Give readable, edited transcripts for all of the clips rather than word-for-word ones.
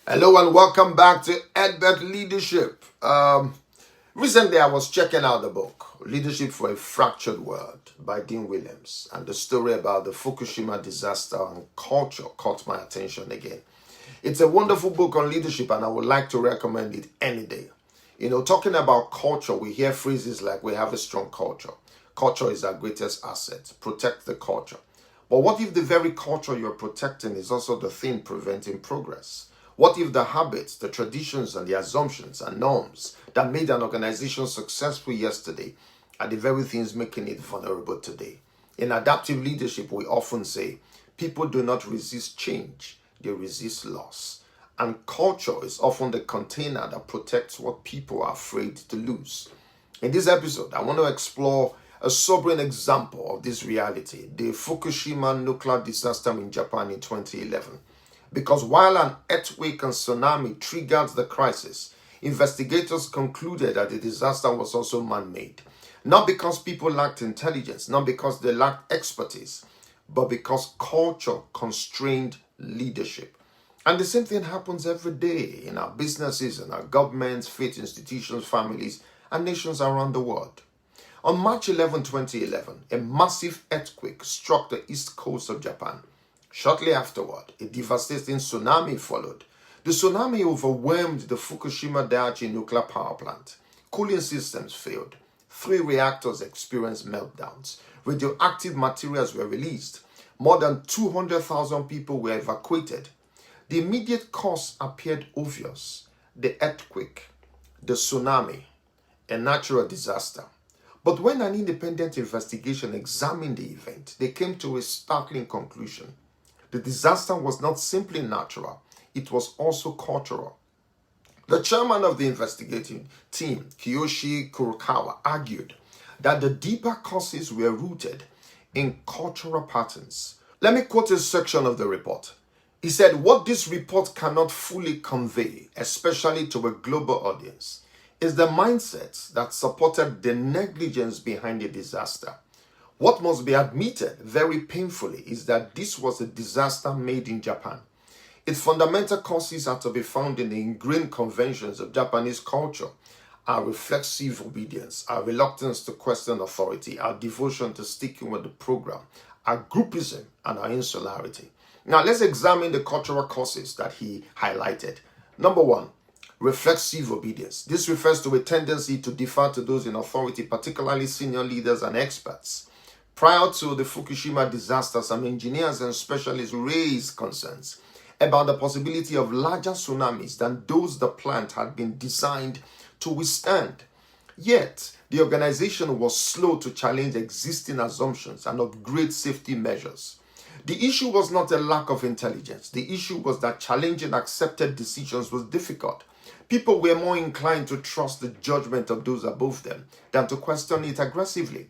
Hello and welcome back to Edbert Leadership. Recently I was checking out the book, Leadership for a Fractured World by Dean Williams, and the story about the Fukushima disaster and culture caught my attention again. It's a wonderful book on leadership and I would like to recommend it any day. Talking about culture, we hear phrases like we have a strong culture. Culture is our greatest asset. Protect the culture. But what if the very culture you're protecting is also the thing preventing progress? What if the habits, the traditions, and the assumptions and norms that made an organization successful yesterday are the very things making it vulnerable today? In adaptive leadership, we often say, people do not resist change, they resist loss. And culture is often the container that protects what people are afraid to lose. In this episode, I want to explore a sobering example of this reality, the Fukushima nuclear disaster in Japan in 2011. Because while an earthquake and tsunami triggered the crisis, investigators concluded that the disaster was also man-made. Not because people lacked intelligence, not because they lacked expertise, but because culture constrained leadership. And the same thing happens every day in our businesses, in our governments, faith institutions, families, and nations around the world. On March 11, 2011, a massive earthquake struck the east coast of Japan. Shortly afterward, a devastating tsunami followed. The tsunami overwhelmed the Fukushima Daiichi nuclear power plant. Cooling systems failed. 3 reactors experienced meltdowns. Radioactive materials were released. More than 200,000 people were evacuated. The immediate cause appeared obvious: the earthquake, the tsunami, a natural disaster. But when an independent investigation examined the event, they came to a startling conclusion. The disaster was not simply natural, it was also cultural. The chairman of the investigating team, Kiyoshi Kurokawa, argued that the deeper causes were rooted in cultural patterns. Let me quote a section of the report. He said, "What this report cannot fully convey, especially to a global audience, is the mindset that supported the negligence behind the disaster. What must be admitted very painfully is that this was a disaster made in Japan. Its fundamental causes are to be found in the ingrained conventions of Japanese culture: our reflexive obedience, our reluctance to question authority, our devotion to sticking with the program, our groupism, and our insularity." Now let's examine the cultural causes that he highlighted. Number 1, reflexive obedience. This refers to a tendency to defer to those in authority, particularly senior leaders and experts. Prior to the Fukushima disaster, some engineers and specialists raised concerns about the possibility of larger tsunamis than those the plant had been designed to withstand. Yet, the organization was slow to challenge existing assumptions and upgrade safety measures. The issue was not a lack of intelligence. The issue was that challenging accepted decisions was difficult. People were more inclined to trust the judgment of those above them than to question it aggressively.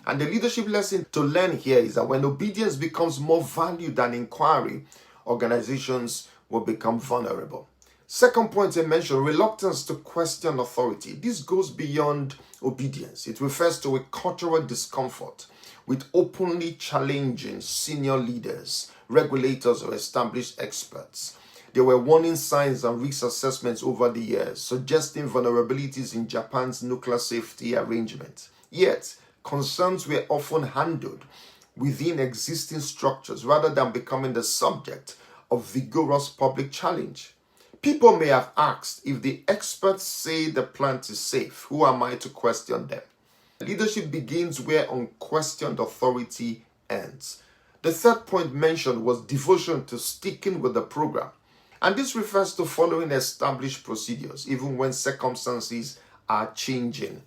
And the leadership lesson to learn here is that when obedience becomes more valued than inquiry, organizations will become vulnerable. Second point I mentioned, reluctance to question authority. This goes beyond obedience. It refers to a cultural discomfort with openly challenging senior leaders, regulators, or established experts. There were warning signs and risk assessments over the years, suggesting vulnerabilities in Japan's nuclear safety arrangements. Yet, concerns were often handled within existing structures rather than becoming the subject of vigorous public challenge. People may have asked, if the experts say the plant is safe, who am I to question them? Leadership begins where unquestioned authority ends. The third point mentioned was devotion to sticking with the program. And this refers to following established procedures, even when circumstances are changing.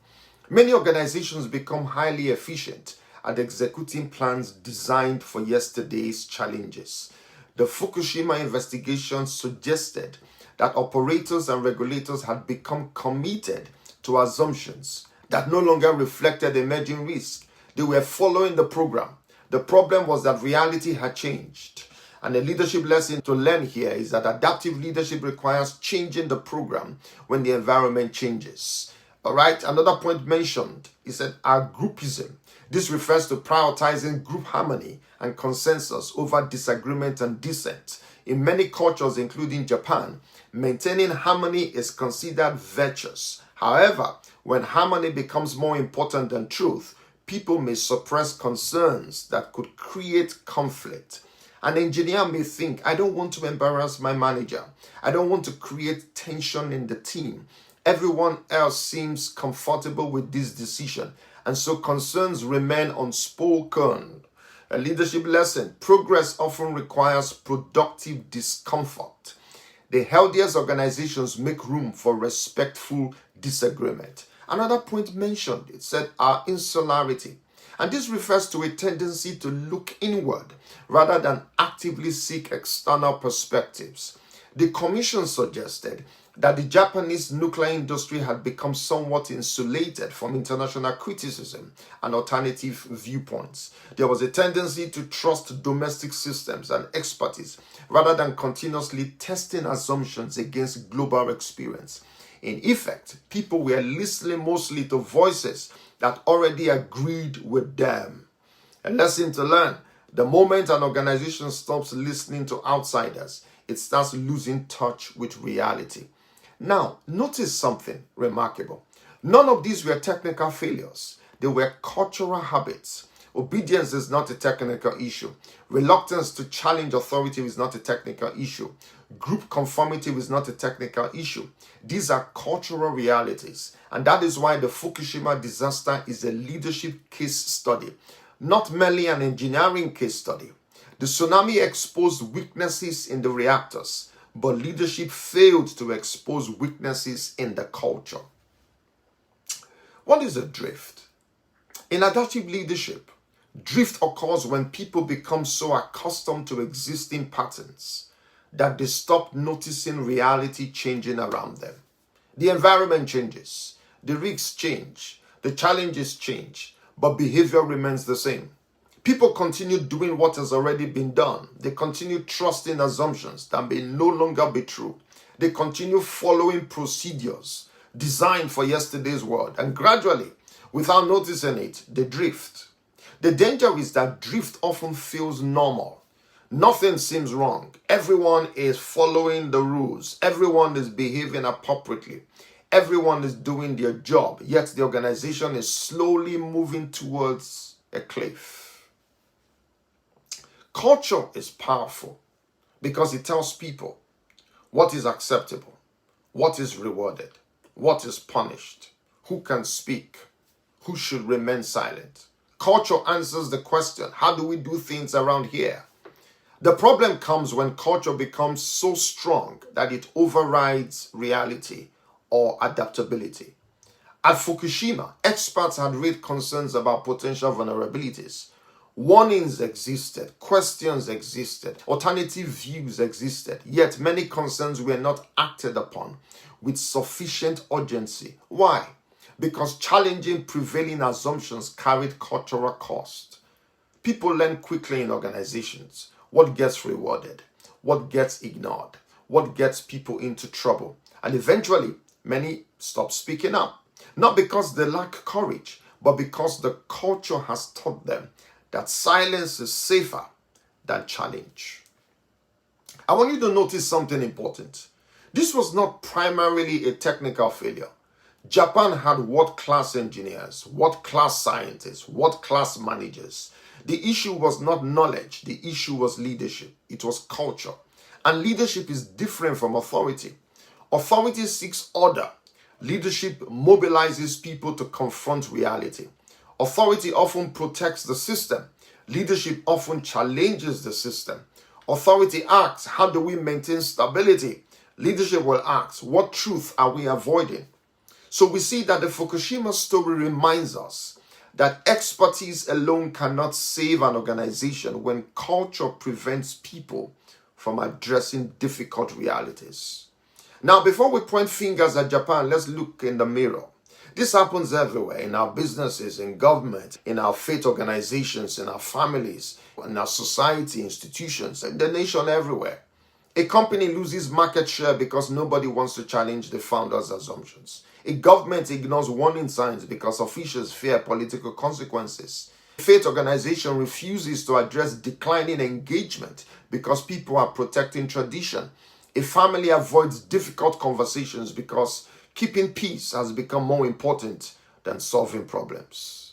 Many organizations become highly efficient at executing plans designed for yesterday's challenges. The Fukushima investigation suggested that operators and regulators had become committed to assumptions that no longer reflected emerging risk. They were following the program. The problem was that reality had changed. And the leadership lesson to learn here is that adaptive leadership requires changing the program when the environment changes. All right, another point mentioned is that our groupism. This refers to prioritizing group harmony and consensus over disagreement and dissent. In many cultures, including Japan, maintaining harmony is considered virtuous. However, when harmony becomes more important than truth, people may suppress concerns that could create conflict. An engineer may think, I don't want to embarrass my manager. I don't want to create tension in the team. Everyone else seems comfortable with this decision, and so concerns remain unspoken. A leadership lesson: progress often requires productive discomfort. The healthiest organizations make room for respectful disagreement. Another point mentioned, it said, our insularity. And this refers to a tendency to look inward rather than actively seek external perspectives. The commission suggested that the Japanese nuclear industry had become somewhat insulated from international criticism and alternative viewpoints. There was a tendency to trust domestic systems and expertise rather than continuously testing assumptions against global experience. In effect, people were listening mostly to voices that already agreed with them. A lesson to learn: the moment an organization stops listening to outsiders, it starts losing touch with reality. Now, notice something remarkable. None of these were technical failures. They were cultural habits. Obedience is not a technical issue. Reluctance to challenge authority is not a technical issue. Group conformity is not a technical issue. These are cultural realities. And that is why the Fukushima disaster is a leadership case study, not merely an engineering case study. The tsunami exposed weaknesses in the reactors, but leadership failed to expose weaknesses in the culture. What is a drift? In adaptive leadership, drift occurs when people become so accustomed to existing patterns that they stop noticing reality changing around them. The environment changes, the risks change, the challenges change, but behavior remains the same. People continue doing what has already been done. They continue trusting assumptions that may no longer be true. They continue following procedures designed for yesterday's world, and gradually, without noticing it, they drift. The danger is that drift often feels normal. Nothing seems wrong. Everyone is following the rules. Everyone is behaving appropriately. Everyone is doing their job, yet the organization is slowly moving towards a cliff. Culture is powerful because it tells people what is acceptable, what is rewarded, what is punished, who can speak, who should remain silent. Culture answers the question, how do we do things around here? The problem comes when culture becomes so strong that it overrides reality or adaptability. At Fukushima, experts had raised concerns about potential vulnerabilities. Warnings existed, questions existed, alternative views existed, yet many concerns were not acted upon with sufficient urgency. Why? Because challenging prevailing assumptions carried cultural cost. People learn quickly in organizations what gets rewarded, what gets ignored, what gets people into trouble, and eventually many stop speaking up. Not because they lack courage, but because the culture has taught them that silence is safer than challenge. I want you to notice something important. This was not primarily a technical failure. Japan had world-class engineers, world-class scientists, world-class managers. The issue was not knowledge. The issue was leadership. It was culture. And leadership is different from authority. Authority seeks order. Leadership mobilizes people to confront reality. Authority often protects the system. Leadership often challenges the system. Authority asks, how do we maintain stability? Leadership will ask, what truth are we avoiding? So we see that the Fukushima story reminds us that expertise alone cannot save an organization when culture prevents people from addressing difficult realities. Now, before we point fingers at Japan, let's look in the mirror. This happens everywhere, in our businesses, in government, in our faith organizations, in our families, in our society, institutions, in the nation, everywhere. A company loses market share because nobody wants to challenge the founder's assumptions. A government ignores warning signs because officials fear political consequences. Faith organization refuses to address declining engagement because people are protecting tradition. A family avoids difficult conversations because keeping peace has become more important than solving problems.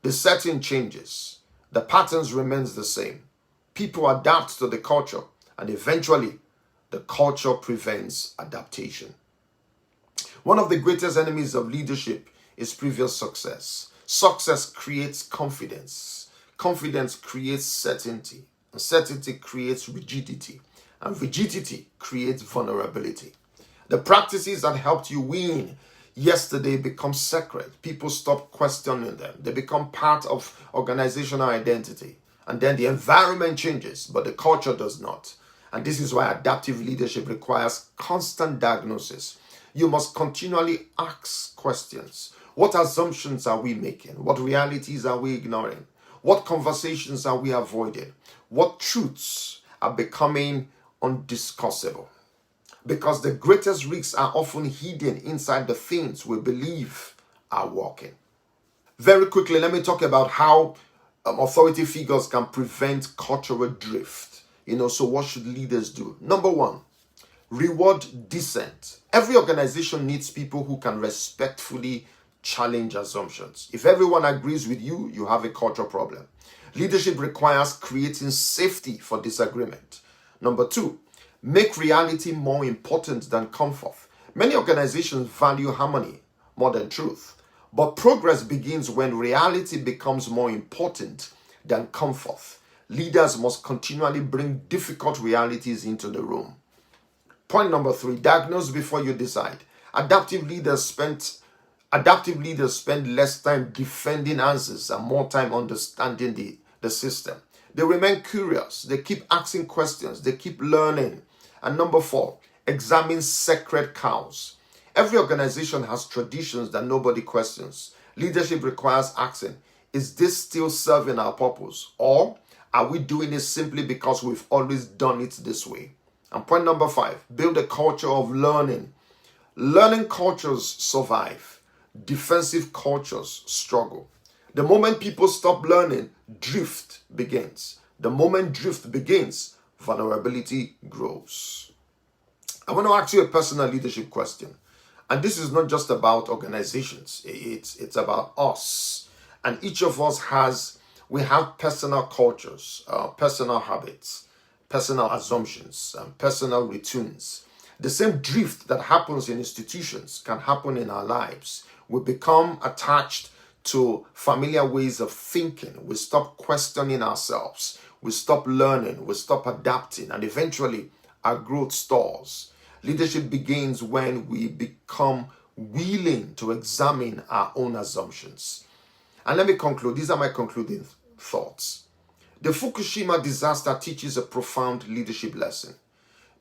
The setting changes. The patterns remains the same. People adapt to the culture, and eventually the culture prevents adaptation. One of the greatest enemies of leadership is previous success. Success creates confidence. Confidence creates certainty. And certainty creates rigidity. And rigidity creates vulnerability. The practices that helped you win yesterday become sacred. People stop questioning them. They become part of organizational identity. And then the environment changes, but the culture does not. And this is why adaptive leadership requires constant diagnosis. You must continually ask questions. What assumptions are we making? What realities are we ignoring? What conversations are we avoiding? What truths are becoming undiscussable? Because the greatest risks are often hidden inside the things we believe are working. Very quickly, let me talk about how authority figures can prevent cultural drift. So what should leaders do? Number one, reward dissent. Every organization needs people who can respectfully challenge assumptions. If everyone agrees with you, you have a culture problem. Leadership requires creating safety for disagreement. Number two, make reality more important than comfort. Many organizations value harmony more than truth, but progress begins when reality becomes more important than comfort. Leaders must continually bring difficult realities into the room. Point number three, diagnose before you decide. Adaptive leaders spend less time defending answers and more time understanding the system. They remain curious. They keep asking questions. They keep learning. And number four, examine sacred cows. Every organization has traditions that nobody questions. Leadership requires asking, is this still serving our purpose? Or are we doing it simply because we've always done it this way? And point number five, build a culture of learning. Learning cultures survive. Defensive cultures struggle. The moment people stop learning, drift begins. The moment drift begins, vulnerability grows. I want to ask you a personal leadership question. And this is not just about organizations. It's about us. And each of us we have personal cultures, personal habits, personal assumptions, and personal routines. The same drift that happens in institutions can happen in our lives. We become attached to familiar ways of thinking. We stop questioning ourselves. We stop learning. We stop adapting. And eventually, our growth stalls. Leadership begins when we become willing to examine our own assumptions. And let me conclude. These are my concluding thoughts. The Fukushima disaster teaches a profound leadership lesson.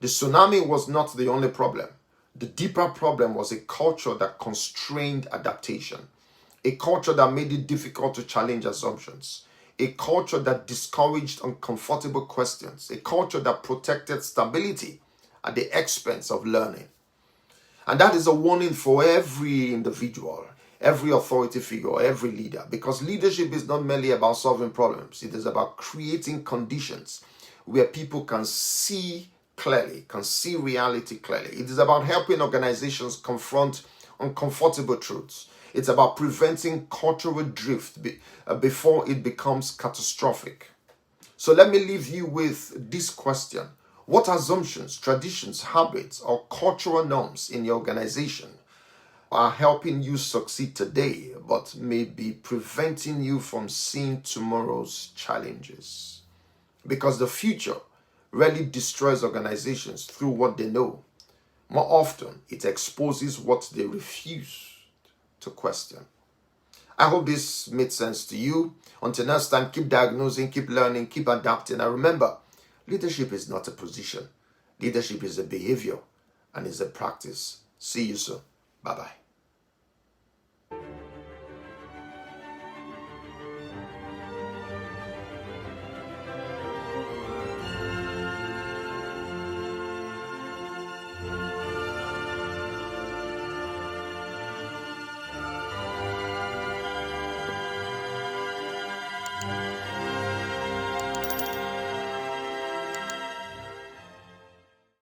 The tsunami was not the only problem. The deeper problem was a culture that constrained adaptation, a culture that made it difficult to challenge assumptions, a culture that discouraged uncomfortable questions, a culture that protected stability at the expense of learning. And that is a warning for every individual, every authority figure, every leader, because leadership is not merely about solving problems. It is about creating conditions where people can see clearly, can see reality clearly. It is about helping organizations confront uncomfortable truths. It's about preventing cultural drift before it becomes catastrophic. So let me leave you with this question. What assumptions, traditions, habits, or cultural norms in your organization are helping you succeed today, but may be preventing you from seeing tomorrow's challenges? Because the future rarely destroys organizations through what they know. More often, it exposes what they refuse to question. I hope this made sense to you. Until next time, keep diagnosing, keep learning, keep adapting. And remember, leadership is not a position. Leadership is a behavior and is a practice. See you soon. Bye-bye.